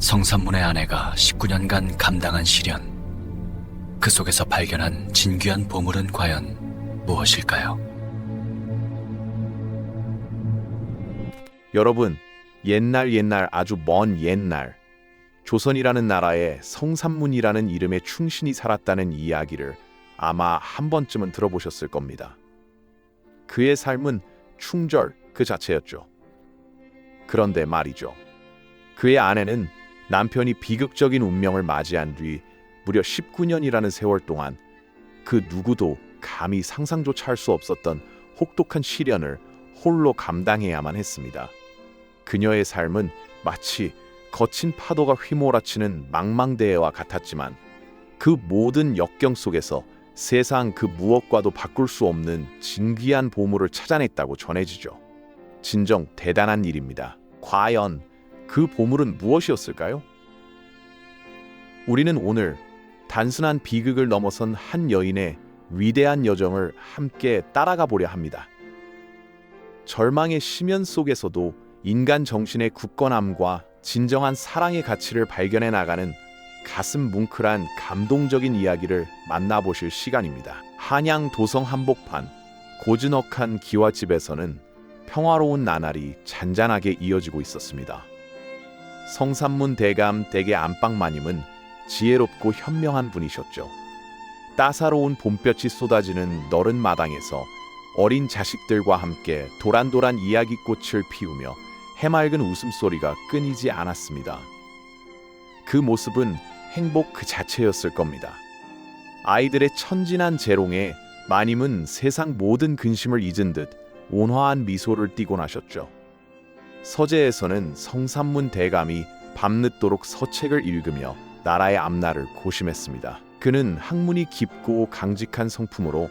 성산문의 아내가 19년간 감당한 시련, 그 속에서 발견한 진귀한 보물은 과연 무엇일까요? 여러분, 옛날 아주 먼 옛날 조선이라는 나라에 성산문이라는 이름의 충신이 살았다는 이야기를 아마 한 번쯤은 들어보셨을 겁니다. 그의 삶은 충절 그 자체였죠. 그런데 말이죠. 그의 아내는 남편이 비극적인 운명을 맞이한 뒤 무려 19년이라는 세월 동안 그 누구도 감히 상상조차 할 수 없었던 혹독한 시련을 홀로 감당해야만 했습니다. 그녀의 삶은 마치 거친 파도가 휘몰아치는 망망대해와 같았지만 그 모든 역경 속에서 세상 그 무엇과도 바꿀 수 없는 진귀한 보물을 찾아냈다고 전해지죠. 진정 대단한 일입니다. 과연 그 보물은 무엇이었을까요? 우리는 오늘 단순한 비극을 넘어선 한 여인의 위대한 여정을 함께 따라가 보려 합니다. 절망의 심연 속에서도 인간 정신의 굳건함과 진정한 사랑의 가치를 발견해 나가는 가슴 뭉클한 감동적인 이야기를 만나보실 시간입니다. 한양 도성 한복판 고즈넉한 기와집에서는 평화로운 나날이 잔잔하게 이어지고 있었습니다. 성산문 대감 댁의 안방마님은 지혜롭고 현명한 분이셨죠. 따사로운 봄볕이 쏟아지는 너른 마당에서 어린 자식들과 함께 도란도란 이야기꽃을 피우며 해맑은 웃음소리가 끊이지 않았습니다. 그 모습은 행복 그 자체였을 겁니다. 아이들의 천진한 재롱에 마님은 세상 모든 근심을 잊은 듯 온화한 미소를 띠곤 하셨죠. 서재에서는 성산문 대감이 밤늦도록 서책을 읽으며 나라의 앞날을 고심했습니다. 그는 학문이 깊고 강직한 성품으로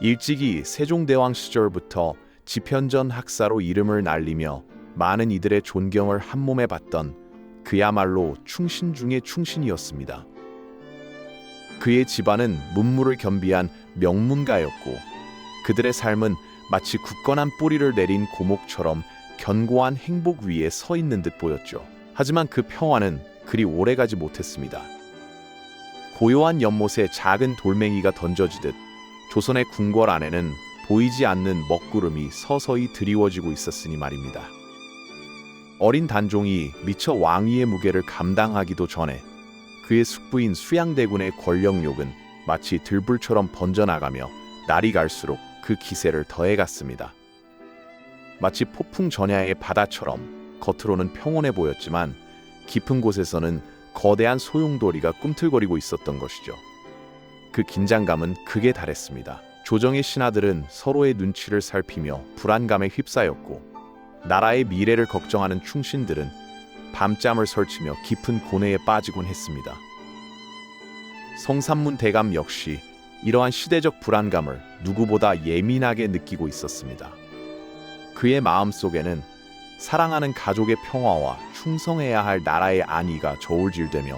일찍이 세종대왕 시절부터 지편전 학사로 이름을 날리며 많은 이들의 존경을 한몸에 받던 그야말로 충신 중의 충신이었습니다. 그의 집안은 문무를 겸비한 명문가였고 그들의 삶은 마치 굳건한 뿌리를 내린 고목처럼 견고한 행복 위에 서 있는 듯 보였죠. 하지만 그 평화는 그리 오래가지 못했습니다. 고요한 연못에 작은 돌멩이가 던져지듯 조선의 궁궐 안에는 보이지 않는 먹구름이 서서히 드리워지고 있었으니 말입니다. 어린 단종이 미처 왕위의 무게를 감당하기도 전에 그의 숙부인 수양대군의 권력욕은 마치 들불처럼 번져나가며 날이 갈수록 그 기세를 더해갔습니다. 마치 폭풍 전야의 바다처럼 겉으로는 평온해 보였지만 깊은 곳에서는 거대한 소용돌이가 꿈틀거리고 있었던 것이죠. 그 긴장감은 극에 달했습니다. 조정의 신하들은 서로의 눈치를 살피며 불안감에 휩싸였고 나라의 미래를 걱정하는 충신들은 밤잠을 설치며 깊은 고뇌에 빠지곤 했습니다. 성산문 대감 역시 이러한 시대적 불안감을 누구보다 예민하게 느끼고 있었습니다. 그의 마음속에는 사랑하는 가족의 평화와 충성해야 할 나라의 안위가 저울질되며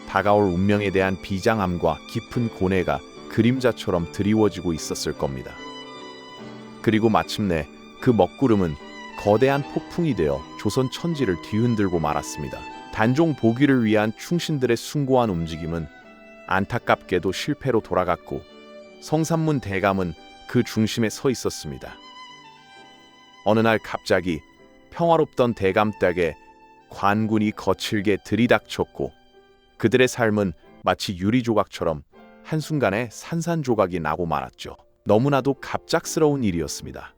다가올 운명에 대한 비장함과 깊은 고뇌가 그림자처럼 드리워지고 있었을 겁니다. 그리고 마침내 그 먹구름은 거대한 폭풍이 되어 조선 천지를 뒤흔들고 말았습니다. 단종 보기를 위한 충신들의 숭고한 움직임은 안타깝게도 실패로 돌아갔고 성산문 대감은 그 중심에 서 있었습니다. 어느 날 갑자기 평화롭던 대감댁에 관군이 거칠게 들이닥쳤고 그들의 삶은 마치 유리조각처럼 한순간에 산산조각이 나고 말았죠. 너무나도 갑작스러운 일이었습니다.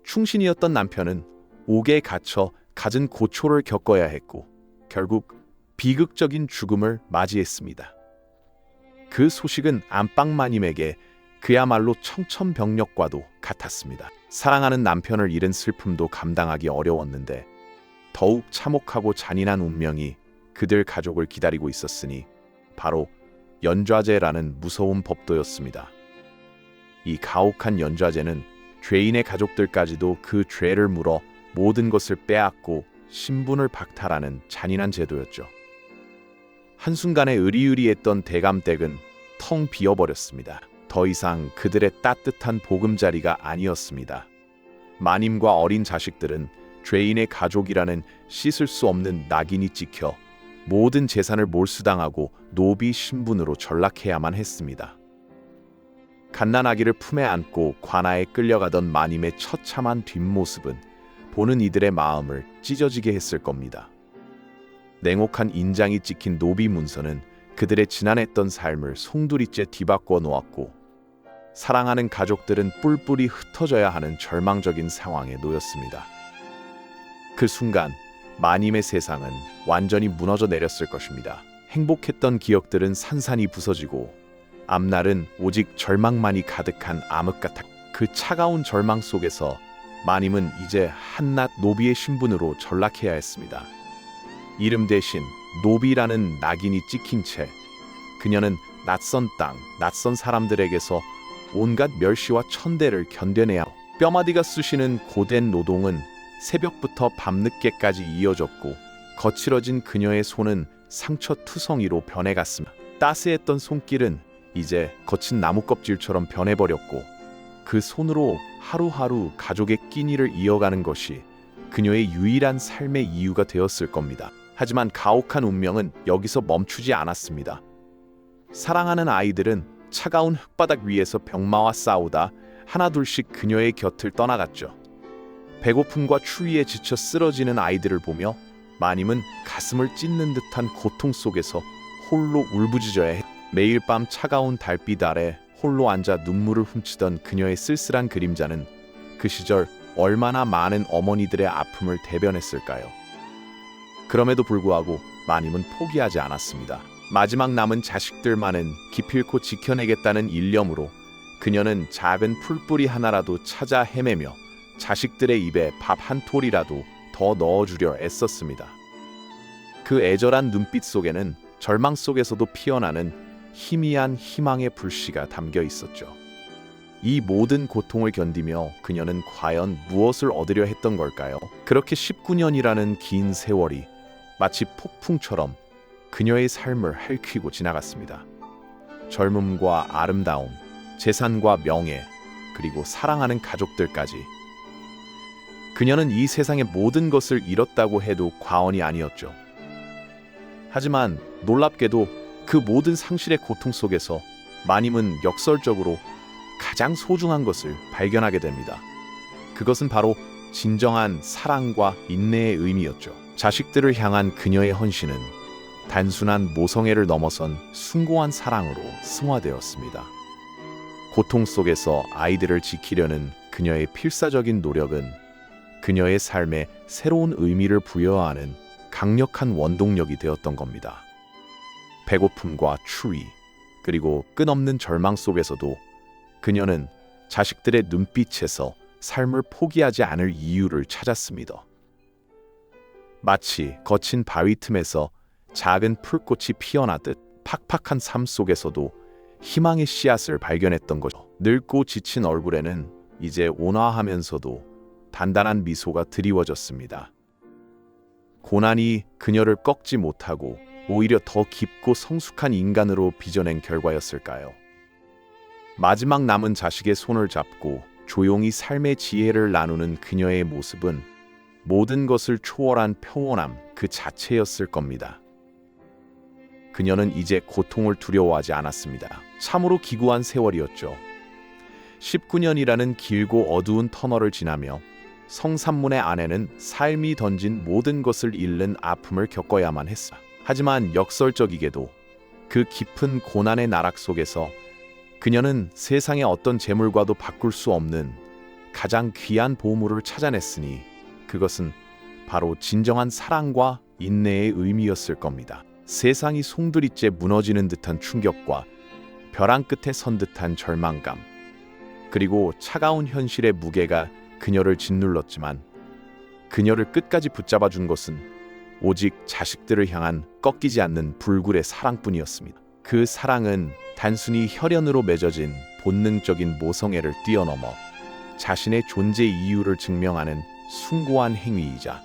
충신이었던 남편은 옥에 갇혀 갖은 고초를 겪어야 했고 결국 비극적인 죽음을 맞이했습니다. 그 소식은 안방마님에게 그야말로 청천벽력과도 같았습니다. 사랑하는 남편을 잃은 슬픔도 감당하기 어려웠는데 더욱 참혹하고 잔인한 운명이 그들 가족을 기다리고 있었으니 바로 연좌제라는 무서운 법도였습니다. 이 가혹한 연좌제는 죄인의 가족들까지도 그 죄를 물어 모든 것을 빼앗고 신분을 박탈하는 잔인한 제도였죠. 한순간에 으리으리했던 대감댁은 텅 비어버렸습니다. 더 이상 그들의 따뜻한 보금자리가 아니었습니다. 마님과 어린 자식들은 죄인의 가족이라는 씻을 수 없는 낙인이 찍혀 모든 재산을 몰수당하고 노비 신분으로 전락해야만 했습니다. 갓난아기를 품에 안고 관아에 끌려가던 마님의 처참한 뒷모습은 보는 이들의 마음을 찢어지게 했을 겁니다. 냉혹한 인장이 찍힌 노비 문서는 그들의 지난했던 삶을 송두리째 뒤바꿔 놓았고 사랑하는 가족들은 뿔뿔이 흩어져야 하는 절망적인 상황에 놓였습니다. 그 순간 마님의 세상은 완전히 무너져 내렸을 것입니다. 행복했던 기억들은 산산이 부서지고 앞날은 오직 절망만이 가득한 암흑 같아. 그 차가운 절망 속에서 마님은 이제 한낱 노비의 신분으로 전락해야 했습니다. 이름 대신 노비라는 낙인이 찍힌 채 그녀는 낯선 땅, 낯선 사람들에게서 온갖 멸시와 천대를 견뎌내야 하고 뼈마디가 쑤시는 고된 노동은 새벽부터 밤늦게까지 이어졌고 거칠어진 그녀의 손은 상처투성이로 변해갔으며 따스했던 손길은 이제 거친 나무 껍질처럼 변해버렸고 그 손으로 하루하루 가족의 끼니를 이어가는 것이 그녀의 유일한 삶의 이유가 되었을 겁니다. 하지만 가혹한 운명은 여기서 멈추지 않았습니다. 사랑하는 아이들은 차가운 흙바닥 위에서 병마와 싸우다 하나둘씩 그녀의 곁을 떠나갔죠. 배고픔과 추위에 지쳐 쓰러지는 아이들을 보며 마님은 가슴을 찢는 듯한 고통 속에서 홀로 울부짖어야 했. 매일 밤 차가운 달빛 아래 홀로 앉아 눈물을 훔치던 그녀의 쓸쓸한 그림자는 그 시절 얼마나 많은 어머니들의 아픔을 대변했을까요? 그럼에도 불구하고 마님은 포기하지 않았습니다. 마지막 남은 자식들만은 기필코 지켜내겠다는 일념으로 그녀는 작은 풀뿌리 하나라도 찾아 헤매며 자식들의 입에 밥 한 톨이라도 더 넣어주려 애썼습니다. 그 애절한 눈빛 속에는 절망 속에서도 피어나는 희미한 희망의 불씨가 담겨 있었죠. 이 모든 고통을 견디며 그녀는 과연 무엇을 얻으려 했던 걸까요? 그렇게 19년이라는 긴 세월이 마치 폭풍처럼 그녀의 삶을 핥히고 지나갔습니다. 젊음과 아름다움, 재산과 명예, 그리고 사랑하는 가족들까지. 그녀는 이 세상의 모든 것을 잃었다고 해도 과언이 아니었죠. 하지만 놀랍게도 그 모든 상실의 고통 속에서 마님은 역설적으로 가장 소중한 것을 발견하게 됩니다. 그것은 바로 진정한 사랑과 인내의 의미였죠. 자식들을 향한 그녀의 헌신은 단순한 모성애를 넘어선 숭고한 사랑으로 승화되었습니다. 고통 속에서 아이들을 지키려는 그녀의 필사적인 노력은 그녀의 삶에 새로운 의미를 부여하는 강력한 원동력이 되었던 겁니다. 배고픔과 추위, 그리고 끝없는 절망 속에서도 그녀는 자식들의 눈빛에서 삶을 포기하지 않을 이유를 찾았습니다. 마치 거친 바위 틈에서 작은 풀꽃이 피어나듯 팍팍한 삶 속에서도 희망의 씨앗을 발견했던 거죠. 늙고 지친 얼굴에는 이제 온화하면서도 단단한 미소가 드리워졌습니다. 고난이 그녀를 꺾지 못하고 오히려 더 깊고 성숙한 인간으로 빚어낸 결과였을까요? 마지막 남은 자식의 손을 잡고 조용히 삶의 지혜를 나누는 그녀의 모습은 모든 것을 초월한 평온함 그 자체였을 겁니다. 그녀는 이제 고통을 두려워하지 않았습니다. 참으로 기구한 세월이었죠. 19년이라는 길고 어두운 터널을 지나며 성산문의 아내는 삶이 던진 모든 것을 잃는 아픔을 겪어야만 했어. 하지만 역설적이게도 그 깊은 고난의 나락 속에서 그녀는 세상의 어떤 재물과도 바꿀 수 없는 가장 귀한 보물을 찾아냈으니 그것은 바로 진정한 사랑과 인내의 의미였을 겁니다. 세상이 송두리째 무너지는 듯한 충격과 벼랑 끝에 선 듯한 절망감, 그리고 차가운 현실의 무게가 그녀를 짓눌렀지만 그녀를 끝까지 붙잡아준 것은 오직 자식들을 향한 꺾이지 않는 불굴의 사랑뿐이었습니다. 그 사랑은 단순히 혈연으로 맺어진 본능적인 모성애를 뛰어넘어 자신의 존재 이유를 증명하는 숭고한 행위이자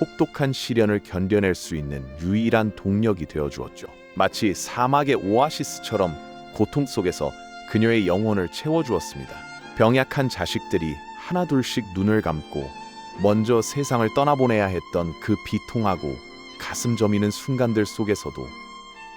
혹독한 시련을 견뎌낼 수 있는 유일한 동력이 되어주었죠. 마치 사막의 오아시스처럼 고통 속에서 그녀의 영혼을 채워주었습니다. 병약한 자식들이 하나둘씩 눈을 감고 먼저 세상을 떠나보내야 했던 그 비통하고 가슴 저미는 순간들 속에서도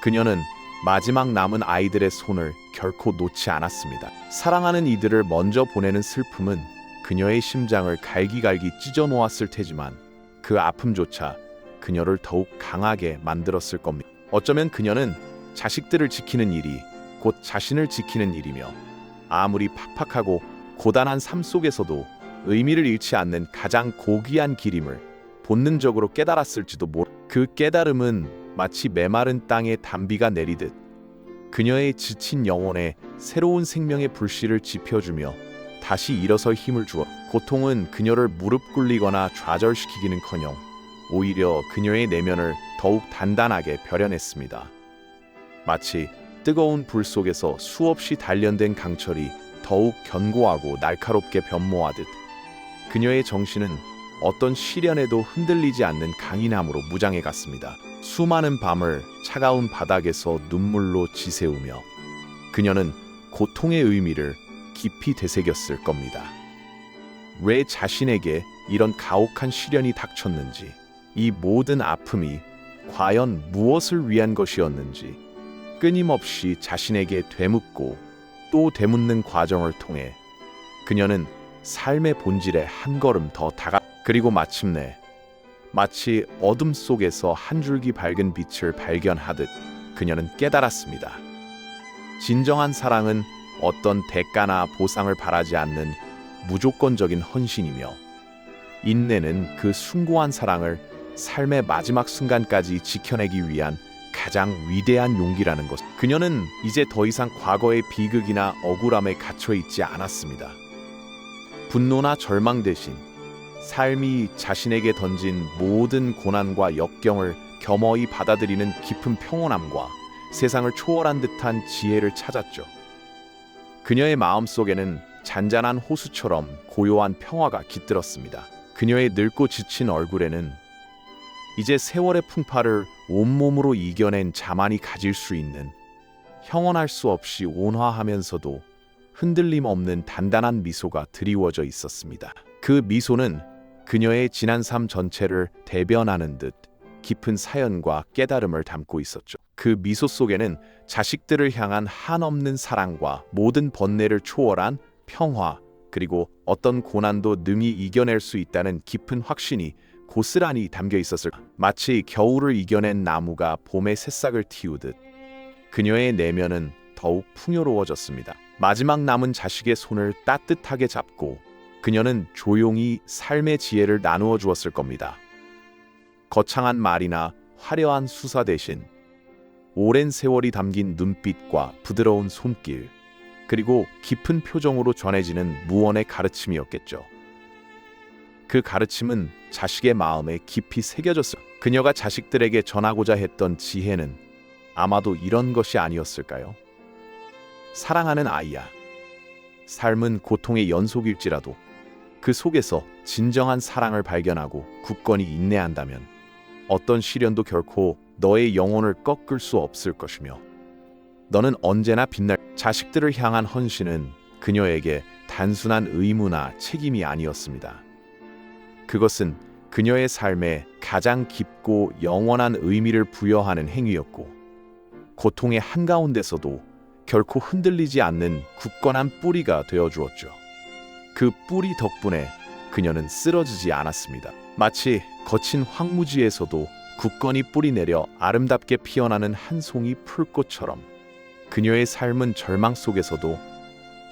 그녀는 마지막 남은 아이들의 손을 결코 놓지 않았습니다. 사랑하는 이들을 먼저 보내는 슬픔은 그녀의 심장을 갈기갈기 찢어 놓았을 테지만 그 아픔조차 그녀를 더욱 강하게 만들었을 겁니다. 어쩌면 그녀는 자식들을 지키는 일이 곧 자신을 지키는 일이며 아무리 팍팍하고 고단한 삶 속에서도 의미를 잃지 않는 가장 고귀한 길임을 본능적으로 깨달았을지도 그 깨달음은 마치 메마른 땅에 단비가 내리듯 그녀의 지친 영혼에 새로운 생명의 불씨를 지펴주며 다시 일어설 힘을 주어 고통은 그녀를 무릎 꿇리거나 좌절시키기는커녕 오히려 그녀의 내면을 더욱 단단하게 벼려냈습니다. 마치 뜨거운 불 속에서 수없이 단련된 강철이 더욱 견고하고 날카롭게 변모하듯 그녀의 정신은 어떤 시련에도 흔들리지 않는 강인함으로 무장해 갔습니다. 수많은 밤을 차가운 바닥에서 눈물로 지새우며 그녀는 고통의 의미를 깊이 되새겼을 겁니다. 왜 자신에게 이런 가혹한 시련이 닥쳤는지, 이 모든 아픔이 과연 무엇을 위한 것이었는지 끊임없이 자신에게 되묻고 또 되묻는 과정을 통해 그녀는 삶의 본질에 한 걸음 더 그리고 마침내 마치 어둠 속에서 한 줄기 밝은 빛을 발견하듯 그녀는 깨달았습니다. 진정한 사랑은 어떤 대가나 보상을 바라지 않는 무조건적인 헌신이며 인내는 그 숭고한 사랑을 삶의 마지막 순간까지 지켜내기 위한 가장 위대한 용기라는 것. 그녀는 이제 더 이상 과거의 비극이나 억울함에 갇혀 있지 않았습니다. 분노나 절망 대신 삶이 자신에게 던진 모든 고난과 역경을 겸허히 받아들이는 깊은 평온함과 세상을 초월한 듯한 지혜를 찾았죠. 그녀의 마음속에는 잔잔한 호수처럼 고요한 평화가 깃들었습니다. 그녀의 늙고 지친 얼굴에는 이제 세월의 풍파를 온몸으로 이겨낸 자만이 가질 수 있는 형언할 수 없이 온화하면서도 흔들림 없는 단단한 미소가 드리워져 있었습니다. 그 미소는 그녀의 지난 삶 전체를 대변하는 듯 깊은 사연과 깨달음을 담고 있었죠. 그 미소 속에는 자식들을 향한 한없는 사랑과 모든 번뇌를 초월한 평화, 그리고 어떤 고난도 능히 이겨낼 수 있다는 깊은 확신이 고스란히 담겨 있었을. 마치 겨울을 이겨낸 나무가 봄의 새싹을 틔우듯 그녀의 내면은 더욱 풍요로워졌습니다. 마지막 남은 자식의 손을 따뜻하게 잡고 그녀는 조용히 삶의 지혜를 나누어 주었을 겁니다. 거창한 말이나 화려한 수사 대신 오랜 세월이 담긴 눈빛과 부드러운 손길, 그리고 깊은 표정으로 전해지는 무언의 가르침이었겠죠. 그 가르침은 자식의 마음에 깊이 새겨졌을. 그녀가 자식들에게 전하고자 했던 지혜는 아마도 이런 것이 아니었을까요? 사랑하는 아이야. 삶은 고통의 연속일지라도 그 속에서 진정한 사랑을 발견하고 굳건히 인내한다면 어떤 시련도 결코 너의 영혼을 꺾을 수 없을 것이며 너는 언제나 빛날. 자식들을 향한 헌신은 그녀에게 단순한 의무나 책임이 아니었습니다. 그것은 그녀의 삶에 가장 깊고 영원한 의미를 부여하는 행위였고 고통의 한가운데서도 결코 흔들리지 않는 굳건한 뿌리가 되어주었죠. 그 뿌리 덕분에 그녀는 쓰러지지 않았습니다. 마치 거친 황무지에서도 굳건히 뿌리내려 아름답게 피어나는 한 송이 풀꽃처럼 그녀의 삶은 절망 속에서도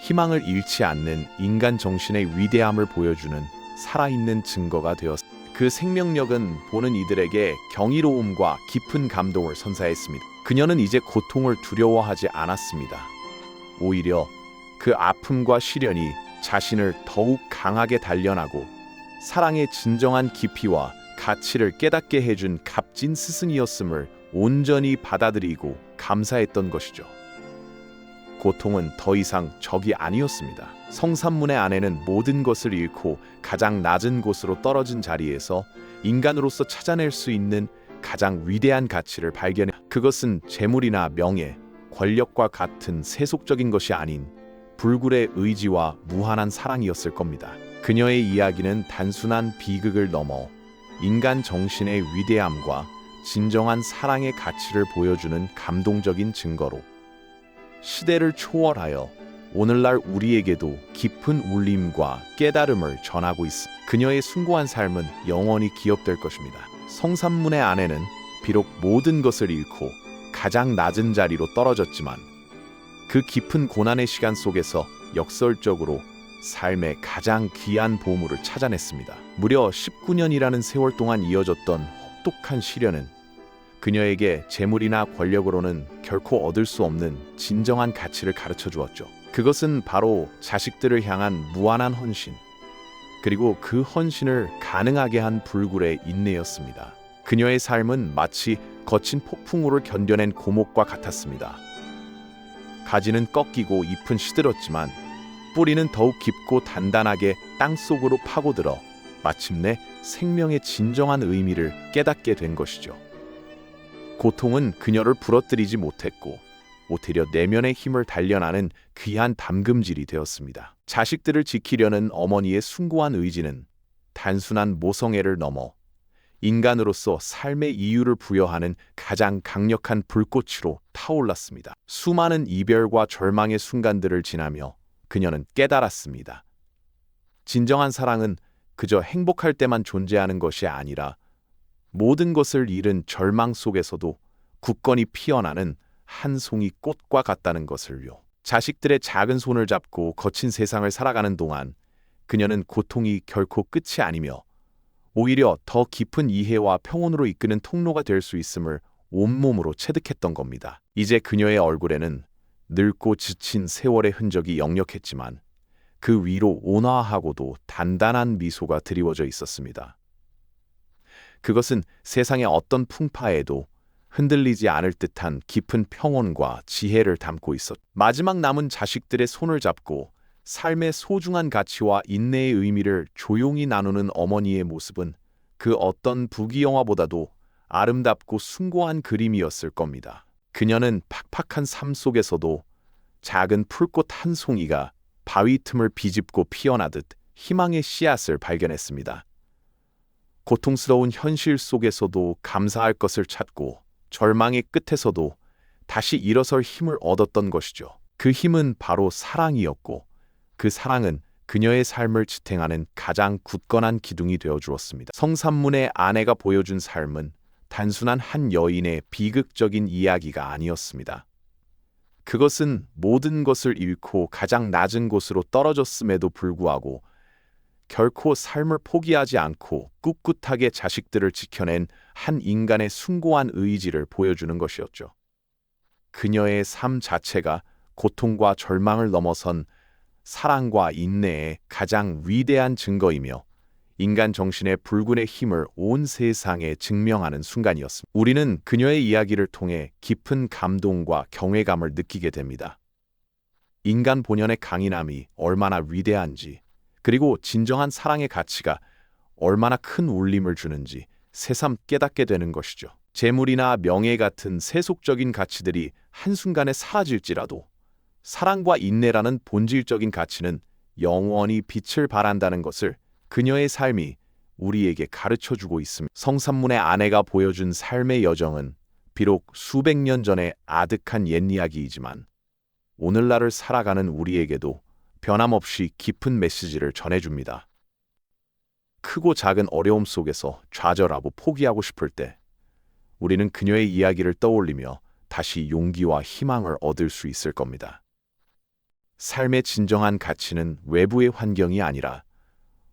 희망을 잃지 않는 인간 정신의 위대함을 보여주는 살아있는 증거가 되었습니다. 그 생명력은 보는 이들에게 경이로움과 깊은 감동을 선사했습니다. 그녀는 이제 고통을 두려워하지 않았습니다. 오히려 그 아픔과 시련이 자신을 더욱 강하게 단련하고 사랑의 진정한 깊이와 가치를 깨닫게 해준 값진 스승이었음을 온전히 받아들이고 감사했던 것이죠. 고통은 더 이상 적이 아니었습니다. 성산문의 아내는 모든 것을 잃고 가장 낮은 곳으로 떨어진 자리에서 인간으로서 찾아낼 수 있는 가장 위대한 가치를 발견해. 그것은 재물이나 명예, 권력과 같은 세속적인 것이 아닌 불굴의 의지와 무한한 사랑이었을 겁니다. 그녀의 이야기는 단순한 비극을 넘어 인간 정신의 위대함과 진정한 사랑의 가치를 보여주는 감동적인 증거로 시대를 초월하여 오늘날 우리에게도 깊은 울림과 깨달음을 전하고 있습니다. 그녀의 숭고한 삶은 영원히 기억될 것입니다. 성산문의 아내는 비록 모든 것을 잃고 가장 낮은 자리로 떨어졌지만 그 깊은 고난의 시간 속에서 역설적으로 삶의 가장 귀한 보물을 찾아냈습니다. 무려 19년이라는 세월 동안 이어졌던 혹독한 시련은 그녀에게 재물이나 권력으로는 결코 얻을 수 없는 진정한 가치를 가르쳐 주었죠. 그것은 바로 자식들을 향한 무한한 헌신, 그리고 그 헌신을 가능하게 한 불굴의 인내였습니다. 그녀의 삶은 마치 거친 폭풍우를 견뎌낸 고목과 같았습니다. 가지는 꺾이고 잎은 시들었지만 뿌리는 더욱 깊고 단단하게 땅속으로 파고들어 마침내 생명의 진정한 의미를 깨닫게 된 것이죠. 고통은 그녀를 부러뜨리지 못했고 오히려 내면의 힘을 단련하는 귀한 담금질이 되었습니다. 자식들을 지키려는 어머니의 숭고한 의지는 단순한 모성애를 넘어 인간으로서 삶의 이유를 부여하는 가장 강력한 불꽃으로 타올랐습니다. 수많은 이별과 절망의 순간들을 지나며 그녀는 깨달았습니다. 진정한 사랑은 그저 행복할 때만 존재하는 것이 아니라 모든 것을 잃은 절망 속에서도 굳건히 피어나는 한 송이 꽃과 같다는 것을요. 자식들의 작은 손을 잡고 거친 세상을 살아가는 동안 그녀는 고통이 결코 끝이 아니며 오히려 더 깊은 이해와 평온으로 이끄는 통로가 될 수 있음을 온몸으로 체득했던 겁니다. 이제 그녀의 얼굴에는 늙고 지친 세월의 흔적이 역력했지만 그 위로 온화하고도 단단한 미소가 드리워져 있었습니다. 그것은 세상의 어떤 풍파에도 흔들리지 않을 듯한 깊은 평온과 지혜를 담고 있었다. 마지막 남은 자식들의 손을 잡고 삶의 소중한 가치와 인내의 의미를 조용히 나누는 어머니의 모습은 그 어떤 부귀영화보다도 아름답고 숭고한 그림이었을 겁니다. 그녀는 팍팍한 삶 속에서도 작은 풀꽃 한 송이가 바위 틈을 비집고 피어나듯 희망의 씨앗을 발견했습니다. 고통스러운 현실 속에서도 감사할 것을 찾고 절망의 끝에서도 다시 일어설 힘을 얻었던 것이죠. 그 힘은 바로 사랑이었고 그 사랑은 그녀의 삶을 지탱하는 가장 굳건한 기둥이 되어 주었습니다. 성산문의 아내가 보여준 삶은 단순한 한 여인의 비극적인 이야기가 아니었습니다. 그것은 모든 것을 잃고 가장 낮은 곳으로 떨어졌음에도 불구하고 결코 삶을 포기하지 않고 꿋꿋하게 자식들을 지켜낸 한 인간의 숭고한 의지를 보여주는 것이었죠. 그녀의 삶 자체가 고통과 절망을 넘어선 사랑과 인내의 가장 위대한 증거이며 인간 정신의 불굴의 힘을 온 세상에 증명하는 순간이었습니다. 우리는 그녀의 이야기를 통해 깊은 감동과 경외감을 느끼게 됩니다. 인간 본연의 강인함이 얼마나 위대한지, 그리고 진정한 사랑의 가치가 얼마나 큰 울림을 주는지 새삼 깨닫게 되는 것이죠. 재물이나 명예 같은 세속적인 가치들이 한순간에 사라질지라도 사랑과 인내라는 본질적인 가치는 영원히 빛을 발한다는 것을 그녀의 삶이 우리에게 가르쳐주고 있습니다. 성산문의 아내가 보여준 삶의 여정은 비록 수백 년 전의 아득한 옛이야기이지만 오늘날을 살아가는 우리에게도 변함없이 깊은 메시지를 전해줍니다. 크고 작은 어려움 속에서 좌절하고 포기하고 싶을 때 우리는 그녀의 이야기를 떠올리며 다시 용기와 희망을 얻을 수 있을 겁니다. 삶의 진정한 가치는 외부의 환경이 아니라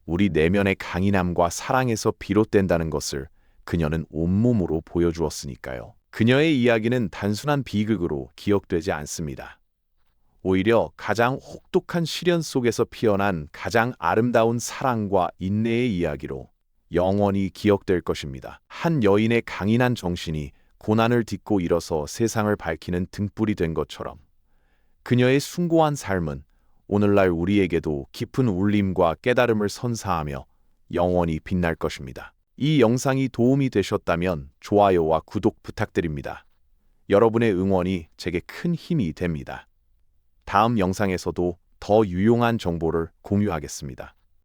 우리 내면의 강인함과 사랑에서 비롯된다는 것을 그녀는 온몸으로 보여주었으니까요. 그녀의 이야기는 단순한 비극으로 기억되지 않습니다. 오히려 가장 혹독한 시련 속에서 피어난 가장 아름다운 사랑과 인내의 이야기로 영원히 기억될 것입니다. 한 여인의 강인한 정신이 고난을 딛고 일어서 세상을 밝히는 등불이 된 것처럼 그녀의 숭고한 삶은 오늘날 우리에게도 깊은 울림과 깨달음을 선사하며 영원히 빛날 것입니다. 이 영상이 도움이 되셨다면 좋아요와 구독 부탁드립니다. 여러분의 응원이 제게 큰 힘이 됩니다. 다음 영상에서도 더 유용한 정보를 공유하겠습니다.